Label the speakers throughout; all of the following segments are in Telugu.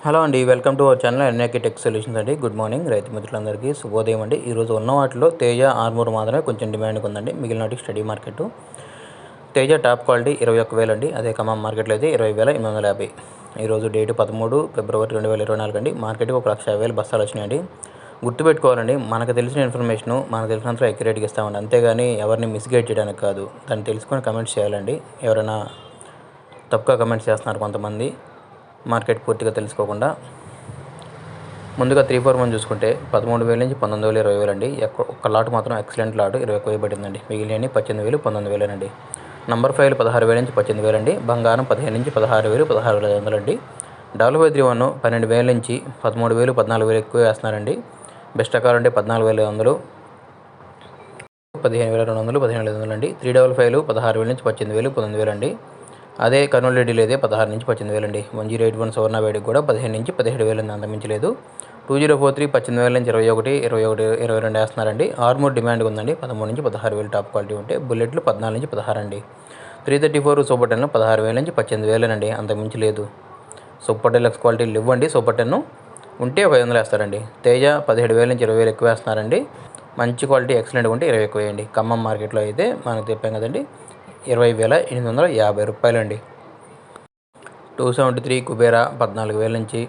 Speaker 1: హలో అండి, welcome to our channel NAK tech solutions అండి. గుడ్ మార్నింగ్ రైతు మిత్రులందరికీ శుభోదయం అండి. ఈరోజు ఉన్న వాటిలో తేజ ఆర్మూర్ మాత్రమే కొంచెం డిమాండ్గా ఉందండి. మిగిలిన వాటికి study market. Teja top quality 21,000 అండి. అదే ఖమ్మం మార్కెట్లో అయితే 20,850. ఈరోజు డేటు 13 ఫిబ్రవరి 2024 అండి. మార్కెట్కి 1,50,000 బస్తాలు వచ్చినాయండి. గుర్తుపెట్టుకోవాలండి, మనకు తెలిసిన ఇన్ఫర్మేషను మనకు తెలిసినంత యాక్యురేట్గా ఇస్తామండి, అంతేగాని ఎవరిని మిస్గైడ్ చేయడానికి కాదు. దాన్ని తెలుసుకొని కమెంట్స్ చేయాలండి. ఎవరైనా తప్పుగా కమెంట్స్ చేస్తున్నారు కొంతమంది మార్కెట్ పూర్తిగా తెలుసుకోకుండా. ముందుగా 341 చూసుకుంటే 13,000 నుంచి 19,000, 20,000 అండి. ఒక్క లాట్ మాత్రం ఎక్సలెంట్ లాట్ 21,000 పడిందండి. మిగిలిన 18,000, 19,000 అండి. నంబర్ 5 16,000 నుంచి 18,000 అండి. బంగారం 15 నుంచి 16,000, 16,500 అండి. $531 12,000 నుంచి 13,000, 14,000 ఎక్కువ వేస్తున్నారండి. బెస్ట్ కావాలంటే 14,500, 15,200, 15,500 అండి. 355 16,000 నుంచి 18,000, 19,000 అండి. అదే కర్నూలు రెడ్డిలో అయితే 16 నుంచి 18,000 అండి. 1081 సువర్ణ వేడికి కూడా 15 నుంచి 17,000 అండి, అంతమించలేదు. 2043 18,000 నుంచి 21, 21, 22 వేస్తున్నారండి. ఆర్మూర్ డిమాండ్ ఉందండి. 13 నుంచి 16,000 టాప్ క్వాలిటీ ఉంటే, బుల్లెట్లు 14 నుంచి 16 అండి. 334 సూపర్ 10 16,000 నుంచి 18,000 అండి, అంతమించి లేదు. సూపర్ డెలక్స్ క్వాలిటీలు ఇవ్వండి. సూపర్ 10 ఉంటే 500 వేస్తారండి. తేజ 17,000 నుంచి 20,000 ఎక్కువ వేస్తున్నారండి. మంచి క్వాలిటీ ఎక్సలెంట్గా ఉంటే 20 ఎక్కువ వేయండి. ఖమ్మం మార్కెట్లో అయితే మనకు చెప్పాం కదండి, 20,850 రూపాయలు అండి. 273 కుబేరా 14,000 నుంచి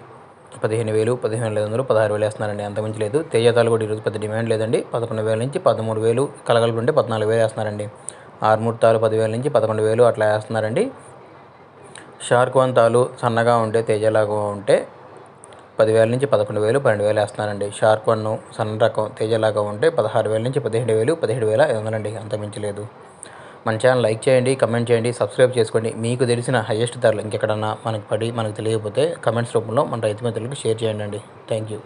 Speaker 1: 15,000, 15,500, 16,000 వేస్తున్నారండి, అంతమించి లేదు. తేజాతాలు కూడా ఈరోజు పెద్ద డిమాండ్ లేదండి. 11,000 నుంచి 13,000 కలగలుపు ఉంటే 14,000 వేస్తున్నారండి. ఆర్మూర్ తాలు 10,000 నుంచి 11,000 అట్లా వేస్తున్నారండి. షార్క్ వన్ తాలు సన్నగా ఉంటే తేజలాగా ఉంటే 10,000 నుంచి 11,000, 12,000 వేస్తున్నారండి. షార్క్ వన్ సన్న రకం తేజలాగా ఉంటే 16,000 నుంచి 17,000, 17,500 అండి, అంతమించి లేదు. మన ఛానల్ లైక్ చేయండి, కమెంట్ చేయండి, సబ్స్క్రైబ్ చేసుకోండి. మీకు తెలిసిన హైయెస్ట్ ధరలు ఇంకెక్కడన్నా మనకు తెలియకపోతే కమెంట్స్ రూపంలో మన రైతు మిత్రులకు షేర్ చేయండి. Thank you.